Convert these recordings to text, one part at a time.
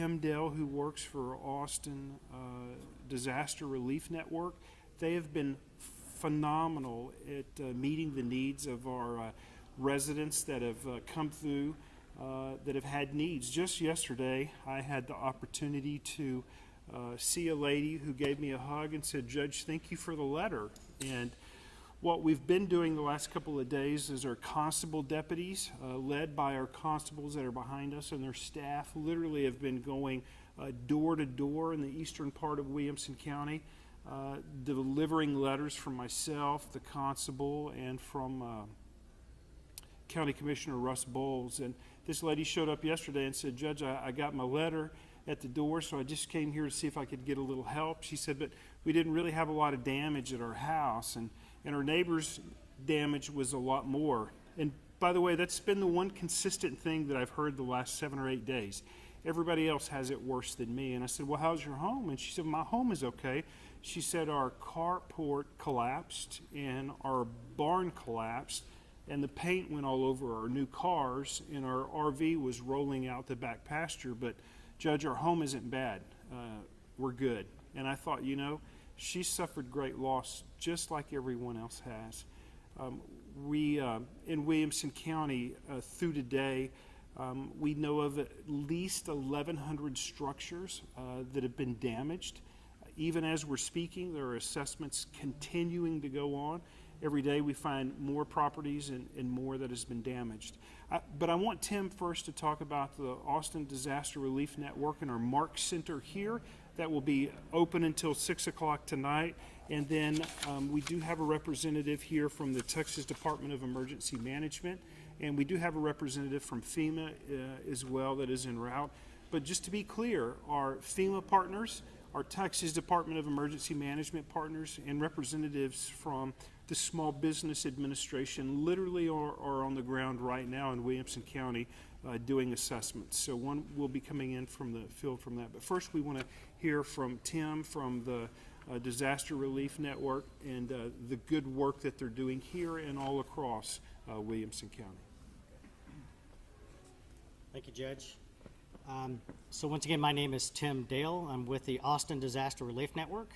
Tim Dell, who works for Austin Disaster Relief Network. They have been phenomenal at meeting the needs of our residents that have come through, that have had needs. Just yesterday, I had the opportunity to see a lady who gave me a hug and said, "Judge, thank you for the letter." And what we've been doing the last couple of days is our constable deputies, led by our constables that are behind us, and their staff literally have been going door to door in the eastern part of Williamson County, delivering letters from myself, the constable, and from County Commissioner Russ Bowles. And this lady showed up yesterday and said, "Judge, I got my letter at the door, so I just came here to see if I could get a little help." She said, "But we didn't really have a lot of damage at our house, and our neighbor's damage was a lot more." And by the way, that's been the one consistent thing that I've heard the last 7 or 8 days. Everybody else has it worse than me. And I said, "Well, how's your home?" And she said, "My home is okay." She said, "Our carport collapsed and our barn collapsed, and the paint went all over our new cars, and our RV was rolling out the back pasture. But Judge, our home isn't bad. We're good." And I thought, she suffered great loss just like everyone else has. We, in Williamson County, through today, we know of at least 1,100 structures that have been damaged. Even as we're speaking, there are assessments continuing to go on. Every day we find more properties and more that has been damaged. But I want Tim first to talk about the Austin Disaster Relief Network and our Mark Center here. That will be open until 6 o'clock tonight. And then we do have a representative here from the Texas Department of Emergency Management. And we do have a representative from FEMA as well that is en route. But just to be clear, our FEMA partners, our Texas Department of Emergency Management partners, and representatives from the Small Business Administration literally are on the ground right now in Williamson County doing assessments. So one will be coming in from the field from that. But first we want to hear from Tim from the Disaster Relief Network and the good work that they're doing here and all across Williamson County. Thank you, Judge. So once again, my name is Tim Dale. I'm with the Austin Disaster Relief Network.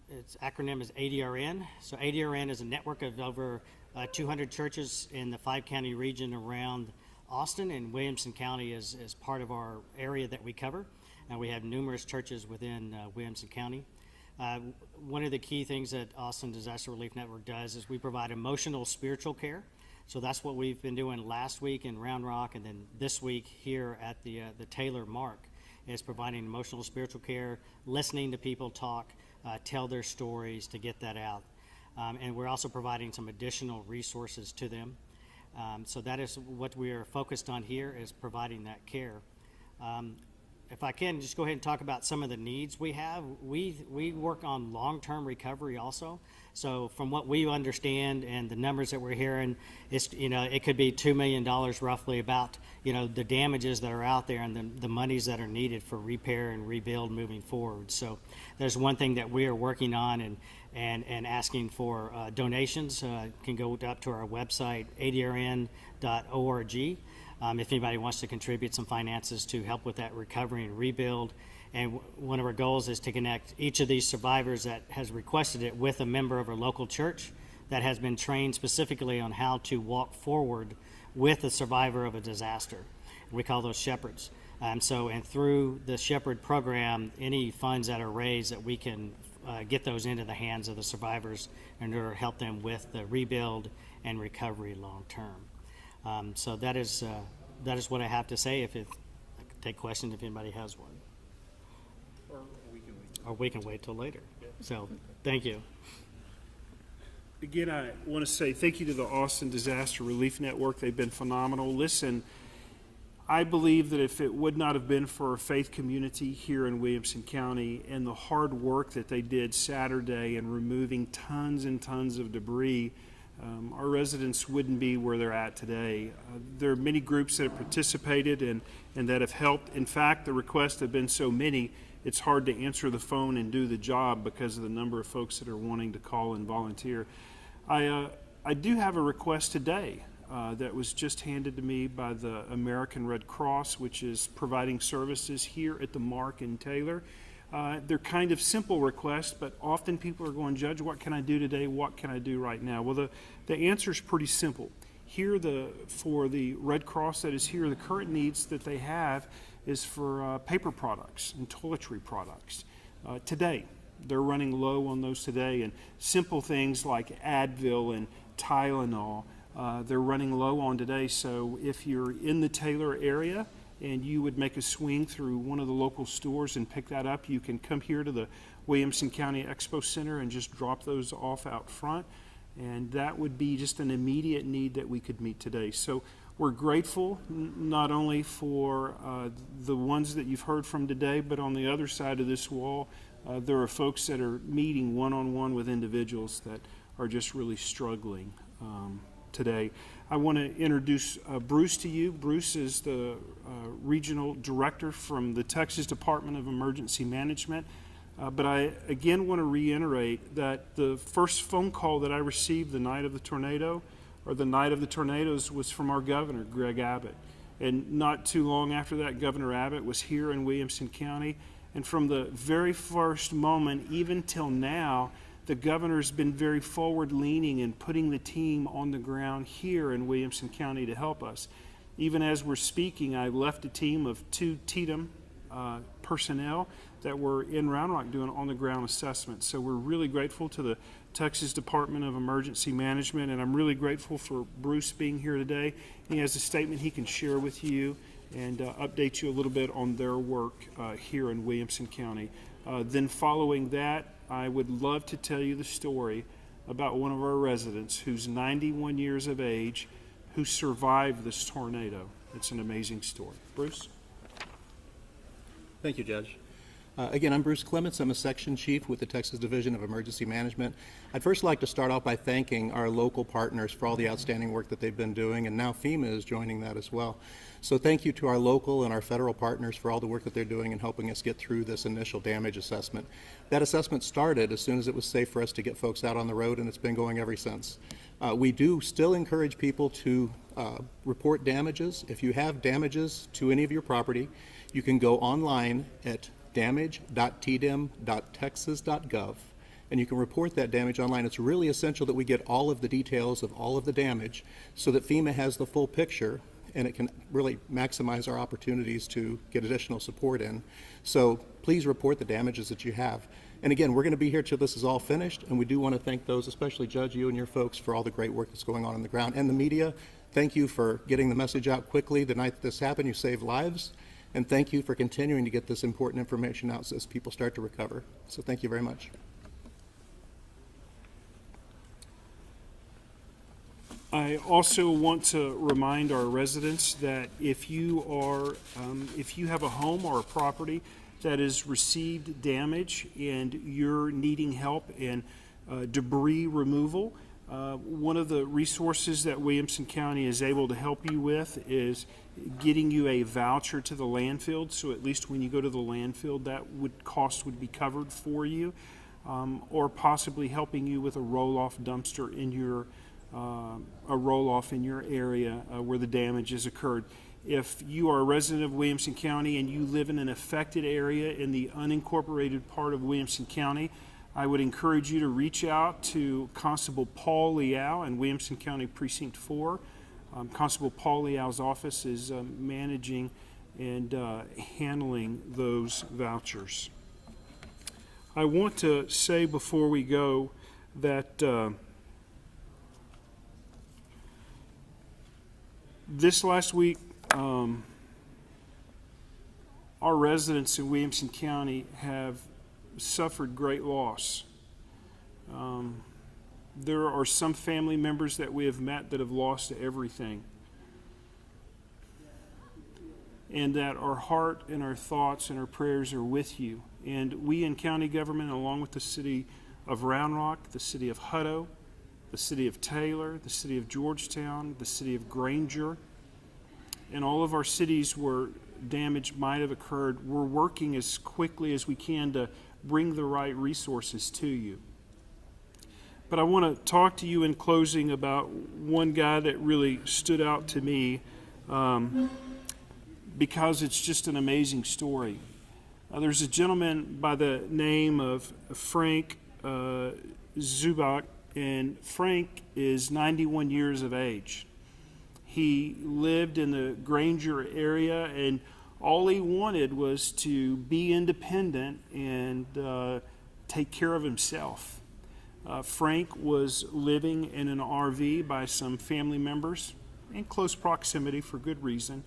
Its acronym is ADRN. So ADRN is a network of over 200 churches in the 5-county region around Austin, and Williamson County is part of our area that we cover. And we have numerous churches within Williamson County. One of the key things that Austin Disaster Relief Network does is we provide emotional spiritual care. So that's what we've been doing last week in Round Rock, and then this week here at the Taylor Mark is providing emotional spiritual care, listening to people talk, tell their stories to get that out. And we're also providing some additional resources to them. So that is what we are focused on here, is providing that care. If I can just go ahead and talk about some of the needs we have. We work on long-term recovery also. So from what we understand and the numbers that we're hearing, it could be $2 million roughly about the damages that are out there and the monies that are needed for repair and rebuild moving forward. So there's one thing that we are working on and asking for donations. Can go up to our website, adrn.org. If anybody wants to contribute some finances to help with that recovery and rebuild. And one of our goals is to connect each of these survivors that has requested it with a member of our local church that has been trained specifically on how to walk forward with a survivor of a disaster. We call those shepherds. And through the shepherd program, any funds that are raised, that we can get those into the hands of the survivors in order to help them with the rebuild and recovery long term. So that is what I have to say. I could take questions if anybody has one. Or we can wait till later. So thank you. Again, I want to say thank you to the Austin Disaster Relief Network. They've been phenomenal. Listen, I believe that if it would not have been for our faith community here in Williamson County and the hard work that they did Saturday in removing tons and tons of debris, our residents wouldn't be where they're at today. There are many groups that have participated and that have helped. In fact, the requests have been so many, it's hard to answer the phone and do the job because of the number of folks that are wanting to call and volunteer. I do have a request today. that was just handed to me by the American Red Cross, which is providing services here at the Mark in Taylor. They're kind of simple requests, but often people are going, Judge, what can I do today? What can I do right now? Well, the answer is pretty simple. Here, for the Red Cross that is here, the current needs that they have is for paper products and toiletry products. Today, they're running low on those today, and simple things like Advil and Tylenol, they're running low on today. So if you're in the Taylor area and you would make a swing through one of the local stores and pick that up, you can come here to the Williamson County Expo Center and just drop those off out front. And that would be just an immediate need that we could meet today. So we're grateful not only for the ones that you've heard from today, but on the other side of this wall, there are folks that are meeting one-on-one with individuals that are just really struggling today. I want to introduce Bruce to you. Bruce is the regional director from the Texas Department of Emergency Management. But I again want to reiterate that the first phone call that I received the night of the tornado, or the night of the tornadoes, was from our governor, Greg Abbott. And not too long after that, Governor Abbott was here in Williamson County. And from the very first moment, even till now, the governor's been very forward-leaning in putting the team on the ground here in Williamson County to help us. Even as we're speaking, I left a team of 2 TDM personnel that were in Round Rock doing on-the-ground assessments. So we're really grateful to the Texas Department of Emergency Management, and I'm really grateful for Bruce being here today. He has a statement he can share with you and update you a little bit on their work here in Williamson County. Then following that, I would love to tell you the story about one of our residents who's 91 years of age who survived this tornado. It's an amazing story. Bruce? Thank you, Judge. Again, I'm Bruce Clements. I'm a section chief with the Texas Division of Emergency Management. I'd first like to start off by thanking our local partners for all the outstanding work that they've been doing, and now FEMA is joining that as well. So thank you to our local and our federal partners for all the work that they're doing in helping us get through this initial damage assessment. That assessment started as soon as it was safe for us to get folks out on the road, and it's been going ever since. We do still encourage people to report damages. If you have damages to any of your property, you can go online at damage.tdem.texas.gov, and you can report that damage online. It's really essential that we get all of the details of all of the damage so that FEMA has the full picture, and it can really maximize our opportunities to get additional support in. So please report the damages that you have. And again, we're going to be here till this is all finished, and we do want to thank those, especially Judge, you and your folks, for all the great work that's going on the ground. And the media, thank you for getting the message out quickly. The night that this happened, you saved lives. And thank you for continuing to get this important information out as people start to recover. So thank you very much. I also want to remind our residents that if you have a home or a property that has received damage and you're needing help in debris removal, one of the resources that Williamson County is able to help you with is getting you a voucher to the landfill, so at least when you go to the landfill, that cost would be covered for you, or possibly helping you with a roll-off dumpster in your area where the damage has occurred. If you are a resident of Williamson County and you live in an affected area in the unincorporated part of Williamson County, I would encourage you to reach out to Constable Paul Liao in Williamson County Precinct 4. Constable Paul Liao's office is managing and handling those vouchers. I want to say before we go that this last week, our residents in Williamson County have suffered great loss. There are some family members that we have met that have lost everything, and that our heart and our thoughts and our prayers are with you. And we in county government, along with the city of Round Rock, the city of Hutto, the city of Taylor, the city of Georgetown, the city of Granger, and all of our cities where damage might have occurred, we're working as quickly as we can to bring the right resources to you. But I want to talk to you in closing about one guy that really stood out to me because it's just an amazing story. There's a gentleman by the name of Frank Zubak, and Frank is 91 years of age. He lived in the Granger area, and all he wanted was to be independent and take care of himself. Frank was living in an RV by some family members in close proximity for good reason.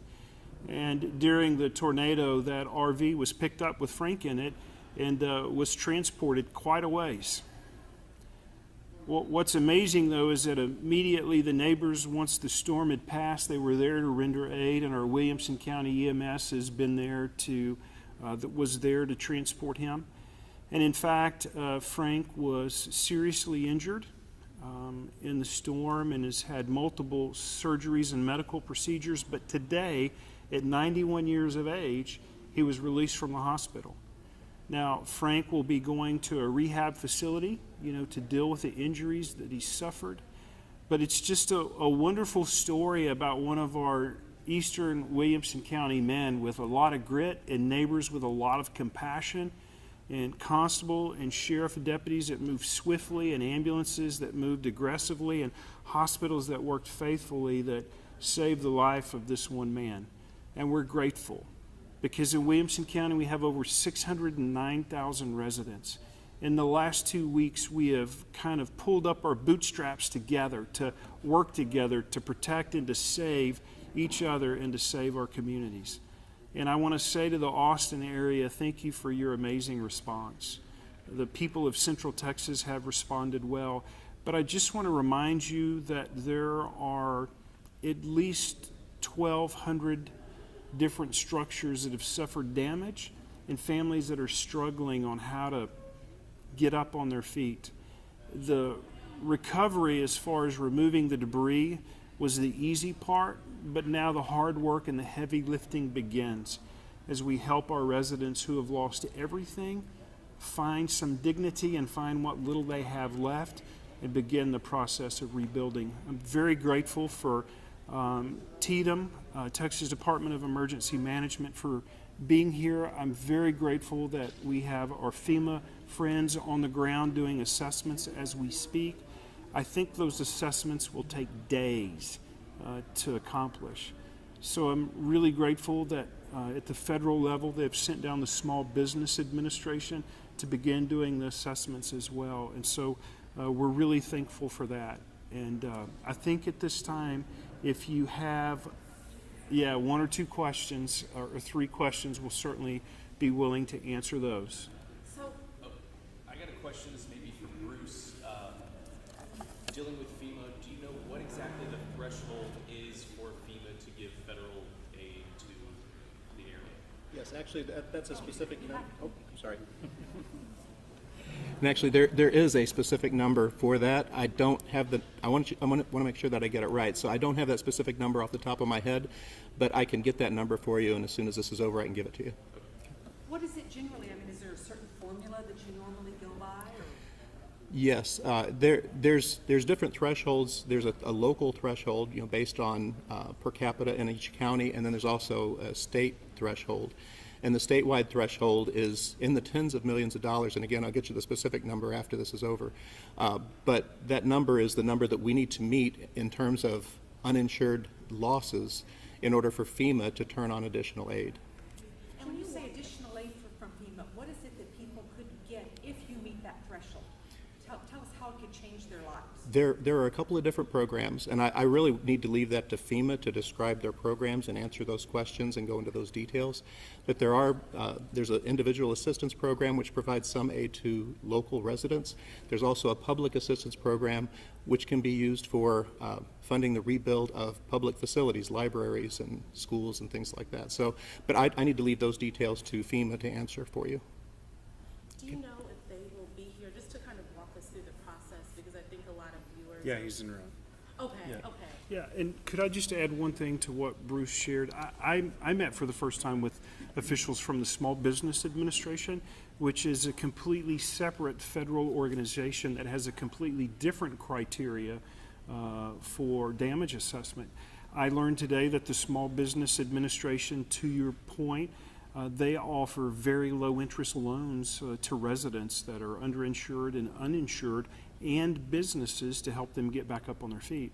And during the tornado, that RV was picked up with Frank in it and was transported quite a ways. What's amazing, though, is that immediately the neighbors, once the storm had passed, they were there to render aid, and our Williamson County EMS has been there was there to transport him. And in fact, Frank was seriously injured in the storm and has had multiple surgeries and medical procedures. But today, at 91 years of age, he was released from the hospital. Now, Frank will be going to a rehab facility, to deal with the injuries that he suffered. But it's just a wonderful story about one of our Eastern Williamson County men with a lot of grit and neighbors with a lot of compassion, and constable and sheriff deputies that moved swiftly, and ambulances that moved aggressively, and hospitals that worked faithfully that saved the life of this one man. And we're grateful because in Williamson County we have over 609,000 residents. In the last 2 weeks we have kind of pulled up our bootstraps together to work together to protect and to save each other and to save our communities. And I want to say to the Austin area, thank you for your amazing response. The people of Central Texas have responded well, but I just want to remind you that there are at least 1,200 different structures that have suffered damage and families that are struggling on how to get up on their feet. The recovery as far as removing the debris was the easy part, but now the hard work and the heavy lifting begins as we help our residents who have lost everything find some dignity and find what little they have left and begin the process of rebuilding. I'm very grateful for TDEM, Texas Department of Emergency Management, for being here. I'm very grateful that we have our FEMA friends on the ground doing assessments as we speak. I think those assessments will take days to accomplish. So I'm really grateful that at the federal level they've sent down the Small Business Administration to begin doing the assessments as well. And so we're really thankful for that. And I think at this time, if you have one or two questions or three questions, we'll certainly be willing to answer those. So, I got a question. This may be for Bruce. Dealing with FEMA, do you know what exactly the threshold is for FEMA to give federal aid to the area? Yes, actually, that's a specific number. Oh, sorry. And actually, there is a specific number for that. I don't have the. I want to make sure that I get it right. So I don't have that specific number off the top of my head, but I can get that number for you, and as soon as this is over, I can give it to you. What is it generally? I mean, is there a certain formula that you normally go by? Or? Yes, there's different thresholds. There's a local threshold, based on per capita in each county, and then there's also a state threshold. And the statewide threshold is in the tens of millions of dollars. And again, I'll get you the specific number after this is over. But that number is the number that we need to meet in terms of uninsured losses in order for FEMA to turn on additional aid. And when you say additional aid from FEMA, what is it that people could get if you meet that threshold? Tell us how it could change their lives. There are a couple of different programs, and I really need to leave that to FEMA to describe their programs and answer those questions and go into those details. But there's an individual assistance program which provides some aid to local residents. There's also a public assistance program which can be used for funding the rebuild of public facilities, libraries and schools and things like that. So, but I need to leave those details to FEMA to answer for you. Do you know if they will be here, just to kind of walk us through the process, because I think a lot of viewers. Yeah, he's in the room. Okay, Yeah. okay. Yeah, and could I just add one thing to what Bruce shared? I met for the first time with officials from the Small Business Administration, which is a completely separate federal organization that has a completely different criteria for damage assessment. I learned today that the Small Business Administration, to your point, they offer very low interest loans to residents that are underinsured and uninsured and businesses to help them get back up on their feet.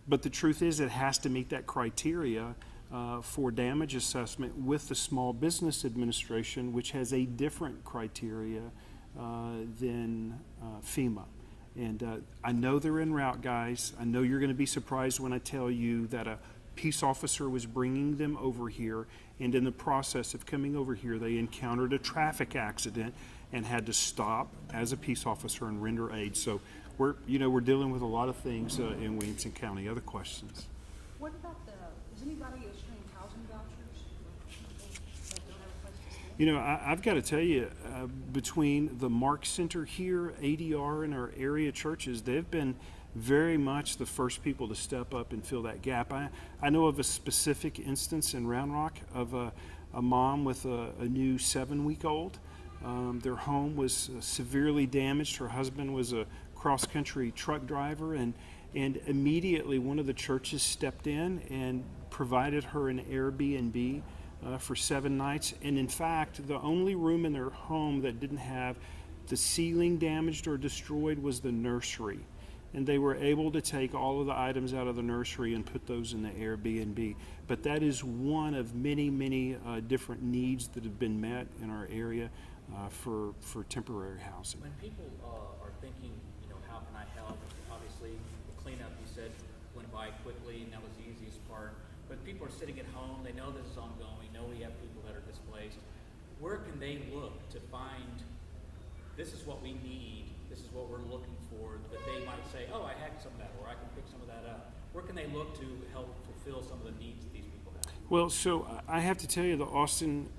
But the truth is it has to meet that criteria for damage assessment with the Small Business Administration, which has a different criteria than FEMA. And I know they're en route, guys. I know you're going to be surprised when I tell you that a peace officer was bringing them over here, and in the process of coming over here, they encountered a traffic accident and had to stop as a peace officer and render aid. So we're dealing with a lot of things in Williamson County. Other questions? What about is anybody issuing housing vouchers? That don't have a place to stay? You know, I've got to tell you, between the Mark Center here, ADR, and our area churches, they've been very much the first people to step up and fill that gap. I know of a specific instance in Round Rock of a mom with a new 7-week-old. Their home was severely damaged. Her husband was a cross-country truck driver, and immediately one of the churches stepped in and provided her an Airbnb for 7 nights. And in fact, the only room in their home that didn't have the ceiling damaged or destroyed was the nursery. And they were able to take all of the items out of the nursery and put those in the Airbnb. But that is one of many, many different needs that have been met in our area for temporary housing. When people are thinking, how can I help? Obviously, the cleanup, you said, went by quickly, and that was the easiest part. But people are sitting at home, they know this is ongoing, know we have people that are displaced. Where can they look to find, this is what we need, this is what we're looking for, that they might say, oh, I had some of that, or I can pick some of that up? Where can they look to help fulfill some of the needs that these people have? Well, so I have to tell you, the Austin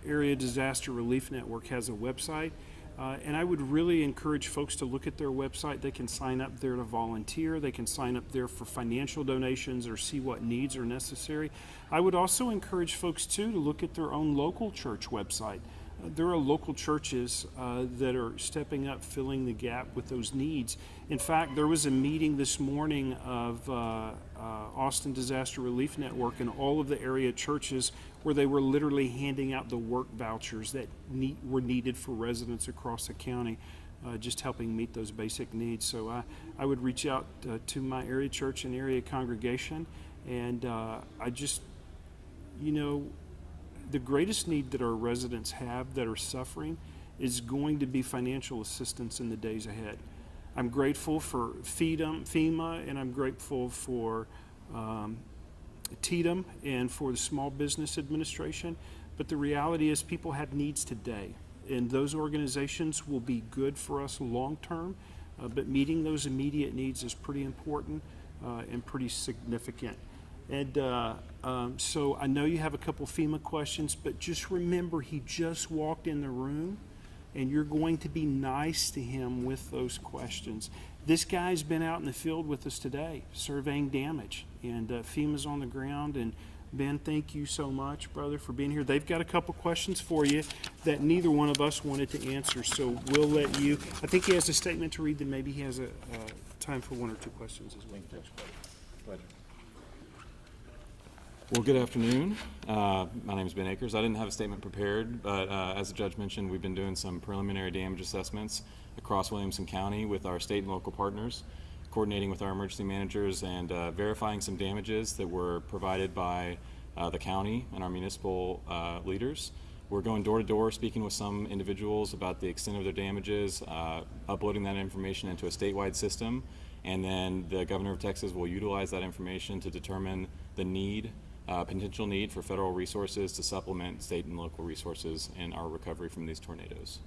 Area Disaster Relief Network has a website, and I would really encourage folks to look at their website. They can sign up there to volunteer. They can sign up there for financial donations or see what needs are necessary. I would also encourage folks, too, to look at their own local church website. There are local churches that are stepping up, filling the gap with those needs. In fact, there was a meeting this morning of Austin Disaster Relief Network and all of the area churches where they were literally handing out the work vouchers that were needed for residents across the county, just helping meet those basic needs. So I would reach out to my area church and area congregation, and I just, the greatest need that our residents have that are suffering is going to be financial assistance in the days ahead. I'm grateful for FEMA, and I'm grateful for TDM and for the Small Business Administration, but the reality is people have needs today, and those organizations will be good for us long term, but meeting those immediate needs is pretty important and pretty significant. And so I know you have a couple FEMA questions, but just remember he just walked in the room, and you're going to be nice to him with those questions. This guy's been out in the field with us today, surveying damage, and FEMA's on the ground. And Ben, thank you so much, brother, for being here. They've got a couple questions for you that neither one of us wanted to answer, so we'll let you. I think he has a statement to read, then maybe he has a time for 1 or 2 questions as well. Pleasure. Well, good afternoon. My name is Ben Akers. I didn't have a statement prepared, but as the judge mentioned, we've been doing some preliminary damage assessments across Williamson County with our state and local partners, coordinating with our emergency managers and verifying some damages that were provided by the county and our municipal leaders. We're going door to door, speaking with some individuals about the extent of their damages, uploading that information into a statewide system, and then the governor of Texas will utilize that information to determine the need, potential need for federal resources to supplement state and local resources in our recovery from these tornadoes.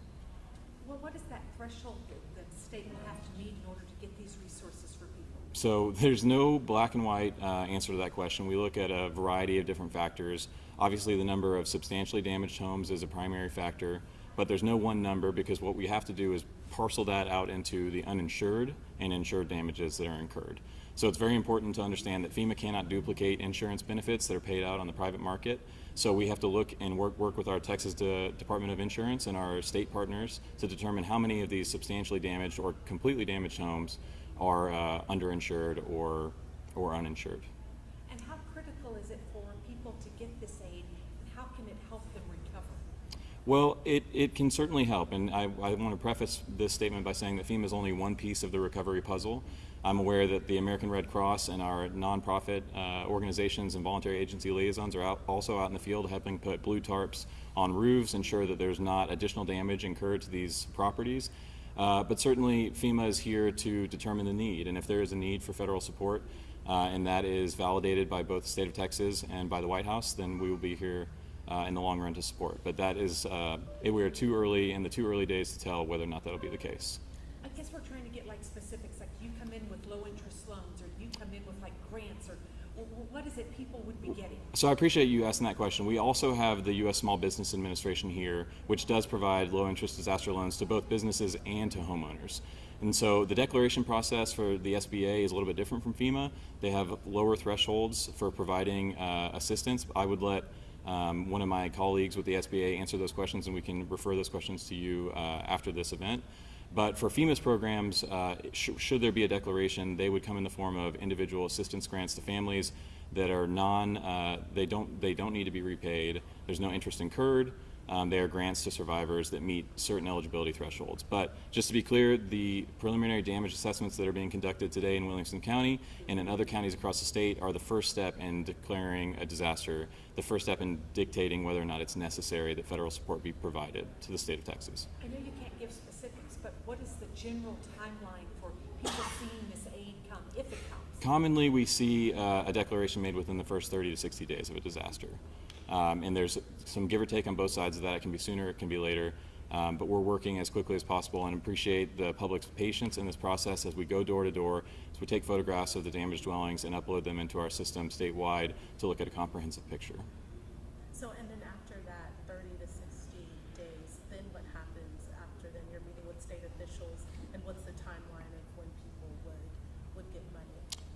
Well, what is that threshold that the state will have to meet in order to get these resources for people? So there's no black and white answer to that question. We look at a variety of different factors. Obviously, the number of substantially damaged homes is a primary factor, but there's no one number because what we have to do is parcel that out into the uninsured and insured damages that are incurred. So it's very important to understand that FEMA cannot duplicate insurance benefits that are paid out on the private market. So we have to look and work with our Texas Department of Insurance and our state partners to determine how many of these substantially damaged or completely damaged homes are underinsured or uninsured. And how critical is it for people to get this aid, and how can it help them recover? Well, it can certainly help, and I want to preface this statement by saying that FEMA is only one piece of the recovery puzzle. I'm aware that the American Red Cross and our nonprofit organizations and voluntary agency liaisons are also out in the field helping put blue tarps on roofs, ensure that there's not additional damage incurred to these properties. But certainly FEMA is here to determine the need, and if there is a need for federal support, and that is validated by both the state of Texas and by the White House, then we will be here in the long run to support. But that is, we are too early in the too early days to tell whether or not that'll be the case. I guess we're trying to get like specifics, like you come in with low interest loans, or you come in with like grants, or what is it people would be getting? So I appreciate you asking that question. We also have the U.S. Small Business Administration here, which does provide low interest disaster loans to both businesses and to homeowners. And so the declaration process for the SBA is a little bit different from FEMA. They have lower thresholds for providing assistance. I would let one of my colleagues with the SBA answer those questions, and we can refer those questions to you after this event. But for FEMA's programs, should there be a declaration, they would come in the form of individual assistance grants to families that are they don't need to be repaid. There's no interest incurred. They are grants to survivors that meet certain eligibility thresholds. But just to be clear, the preliminary damage assessments that are being conducted today in Williamson County and in other counties across the state are the first step in declaring a disaster, the first step in dictating whether or not it's necessary that federal support be provided to the state of Texas. I know you can't give specifics, but what is the general timeline for people seeing this aid come, if it comes? Commonly, we see a declaration made within the first 30 to 60 days of a disaster. And there's some give or take on both sides of that. It can be sooner, it can be later. But we're working as quickly as possible and appreciate the public's patience in this process as we go door to door, as we take photographs of the damaged dwellings and upload them into our system statewide to look at a comprehensive picture. So, and then after that 30 to 60 days, then what happens after then? You're meeting with state officials, and what's the timeline of when people would get money?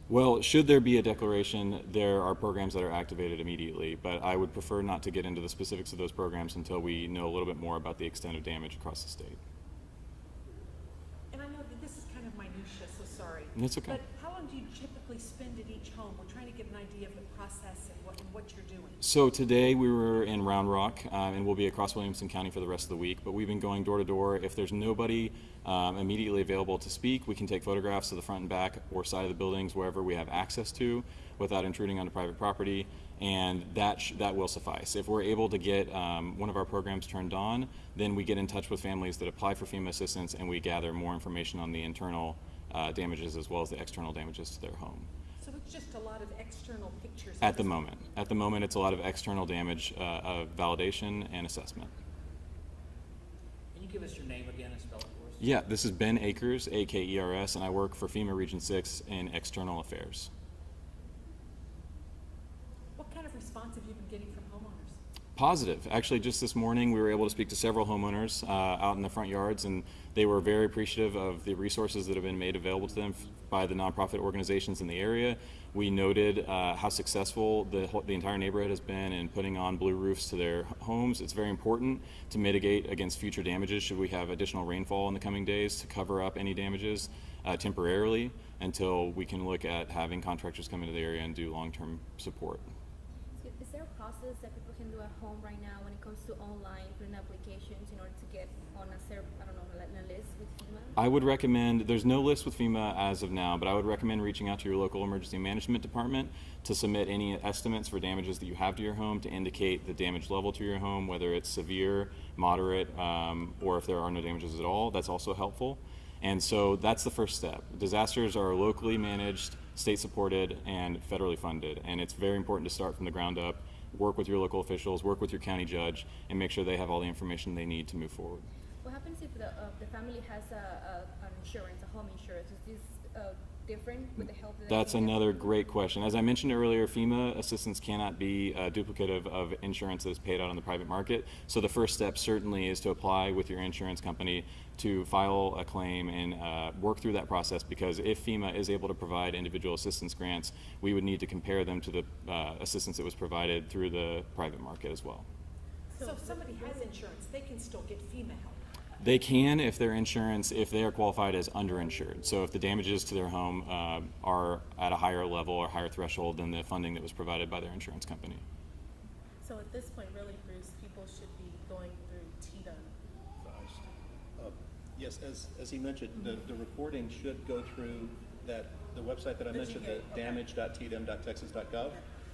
Well, should there be a declaration, there are programs that are activated immediately, but I would prefer not to get into the specifics of those programs until we know a little bit more about the extent of damage across the state. And I know that this is kind of minutia, so sorry. That's okay. But how long do you typically spend at each home? We're trying to get an idea of the process and what you're doing. So today we were in Round Rock, and we'll be across Williamson County for the rest of the week, but we've been going door to door. If there's nobody immediately available to speak, we can take photographs of the front and back or side of the buildings wherever we have access to without intruding onto private property, and that will suffice. If we're able to get one of our programs turned on, then we get in touch with families that apply for FEMA assistance, and we gather more information on the internal damages as well as the external damages to their home. So it's just a lot of external pictures. At the moment, it's a lot of external damage of validation and assessment. Can you give us your name again and spell it for us? Yeah, this is Ben Akers, A-K-E-R-S, and I work for FEMA Region 6 in External Affairs. What kind of response have you been getting from homeowners? Positive. Actually, just this morning, we were able to speak to several homeowners out in the front yards, and they were very appreciative of the resources that have been made available to them by the nonprofit organizations in the area. We noted how successful the entire neighborhood has been in putting on blue roofs to their homes. It's very important to mitigate against future damages should we have additional rainfall in the coming days to cover up any damages temporarily until we can look at having contractors come into the area and do long-term support. Is there a process that people can do at home right now when it comes to online putting applications in order to get on a list with FEMA? I would recommend, there's no list with FEMA as of now, but I would recommend reaching out to your local emergency management department to submit any estimates for damages that you have to your home to indicate the damage level to your home, whether it's severe, moderate, or if there are no damages at all. That's also helpful. And so that's the first step. Disasters are locally managed, state supported, and federally funded. And it's very important to start from the ground up, work with your local officials, work with your county judge, and make sure they have all the information they need to move forward. What happens if the family has an insurance, a home insurance? Does this different with the help that That's they can get? another great question. As I mentioned earlier, FEMA assistance cannot be duplicative of insurance that is paid out on the private market. So the first step certainly is to apply with your insurance company to file a claim and work through that process, because if FEMA is able to provide individual assistance grants, we would need to compare them to the assistance that was provided through the private market as well. So if somebody has insurance, they can still get FEMA help. They can if their insurance, if they are qualified as underinsured. So if the damages to their home are at a higher level or higher threshold than the funding that was provided by their insurance company. So at this point, really, Bruce, people should be going through TDM. Yes, as he mentioned, the reporting should go through the website that I mentioned, the damage.tdm.texas.gov.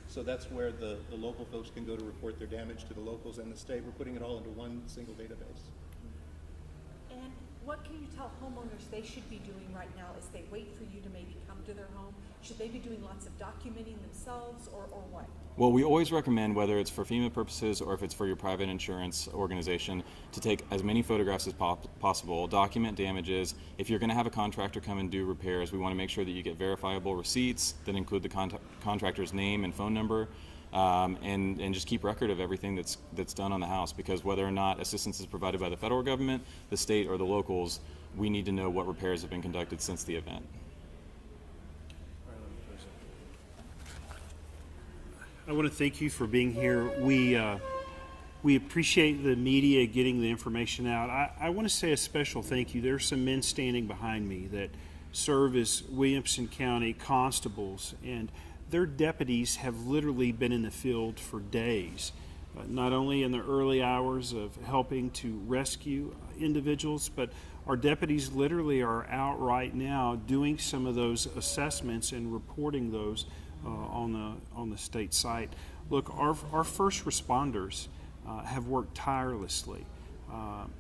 So that's where the local folks can go to report their damage to the locals and the state. We're putting it all into one single database. And what can you tell homeowners they should be doing right now as they wait for you to maybe come to their home? Should they be doing lots of documenting themselves or what? Well, we always recommend, whether it's for FEMA purposes or if it's for your private insurance organization, to take as many photographs as possible, document damages. If you're going to have a contractor come and do repairs, we want to make sure that you get verifiable receipts that include the contractor's name and phone number, and just keep record of everything that's done on the house, because whether or not assistance is provided by the federal government, the state, or the locals, we need to know what repairs have been conducted since the event. I want to thank you for being here. We appreciate the media getting the information out. I want to say a special thank you. There are some men standing behind me that serve as Williamson County constables, and their deputies have literally been in the field for days, not only in the early hours of helping to rescue individuals, but our deputies literally are out right now doing some of those assessments and reporting those on the state site. Look, our first responders have worked tirelessly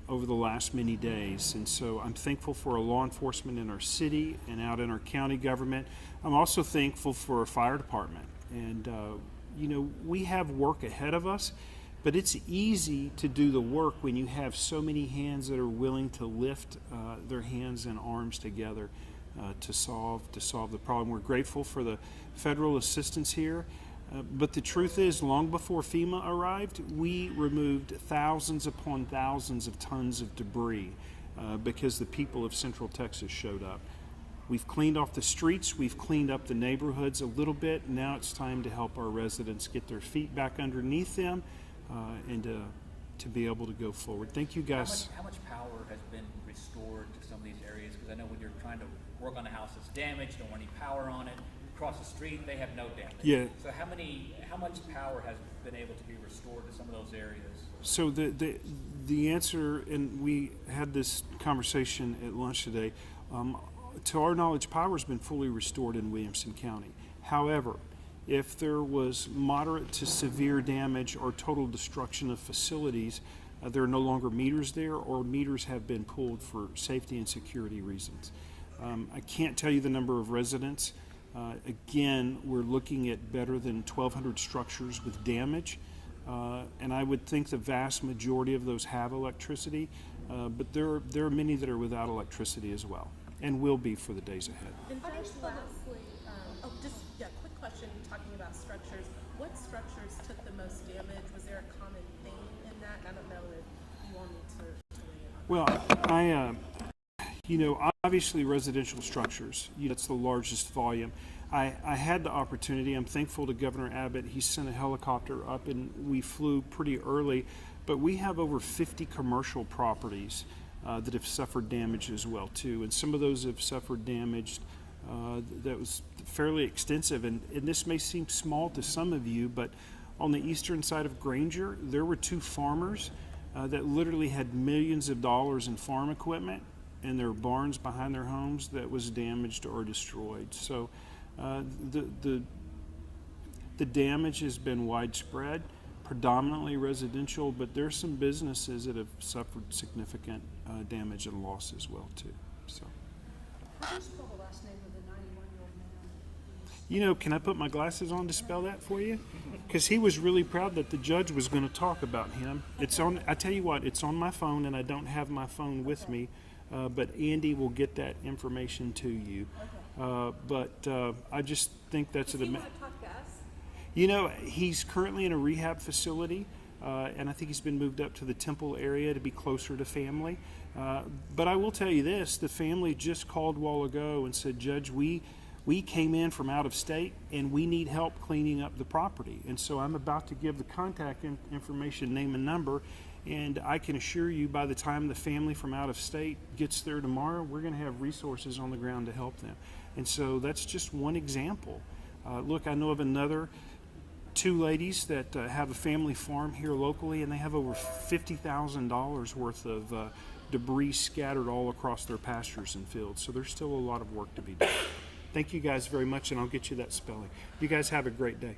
over the last many days, and so I'm thankful for our law enforcement in our city and out in our county government. I'm also thankful for our fire department, and we have work ahead of us, but it's easy to do the work when you have so many hands that are willing to lift their hands and arms together to solve the problem. We're grateful for the federal assistance here, but the truth is, long before FEMA arrived, we removed thousands upon thousands of tons of debris because the people of Central Texas showed up. We've cleaned off the streets, we've cleaned up the neighborhoods a little bit. Now it's time to help our residents get their feet back underneath them and to be able to go forward. Thank you, guys. How much power has been restored to some of these areas? Because I know when you're trying to work on a house that's damaged, don't want any power on it, across the street they have no damage. Yeah. So how much power has been able to be restored to some of those areas? So the answer, and we had this conversation at lunch today, to our knowledge, power has been fully restored in Williamson County. However, if there was moderate to severe damage or total destruction of facilities, there are no longer meters there, or meters have been pulled for safety and security reasons. I can't tell you the number of residents. Again, we're looking at better than 1,200 structures with damage, and I would think the vast majority of those have electricity, but there are many that are without electricity as well, and will be for the days ahead. And just lastly, quick question talking about structures. What structures took the most damage? Was there a common theme in that? I don't know if you want me to weigh in on that. Well, obviously residential structures, that's the largest volume. I had the opportunity, I'm thankful to Governor Abbott, he sent a helicopter up and we flew pretty early, but we have over 50 commercial properties that have suffered damage as well too, and some of those have suffered damage that was fairly extensive, and this may seem small to some of you, but on the eastern side of Granger, there were two farmers that literally had millions of dollars in farm equipment and their barns behind their homes that was damaged or destroyed. So the damage has been widespread, predominantly residential, but there's some businesses that have suffered significant damage and loss as well too. So. How do you spell the last name of the 91-year-old man? Can I put my glasses on to spell that for you? Because he was really proud that the judge was going to talk about him. It's on. I tell you what, it's on my phone, and I don't have my phone with me, but Andy will get that information to you. But I just think that's Does he want to talk to us? you know, he's currently in a rehab facility, and I think he's been moved up to the Temple area to be closer to family. But I will tell you this, the family just called a while ago and said, Judge, we came in from out of state and we need help cleaning up the property. And so I'm about to give the contact information, name and number, and I can assure you by the time the family from out of state gets there tomorrow, we're going to have resources on the ground to help them. And so that's just one example. Look, I know of another 2 ladies that have a family farm here locally, and they have over $50,000 worth of debris scattered all across their pastures and fields. So there's still a lot of work to be done. Thank you guys very much, and I'll get you that spelling. You guys have a great day.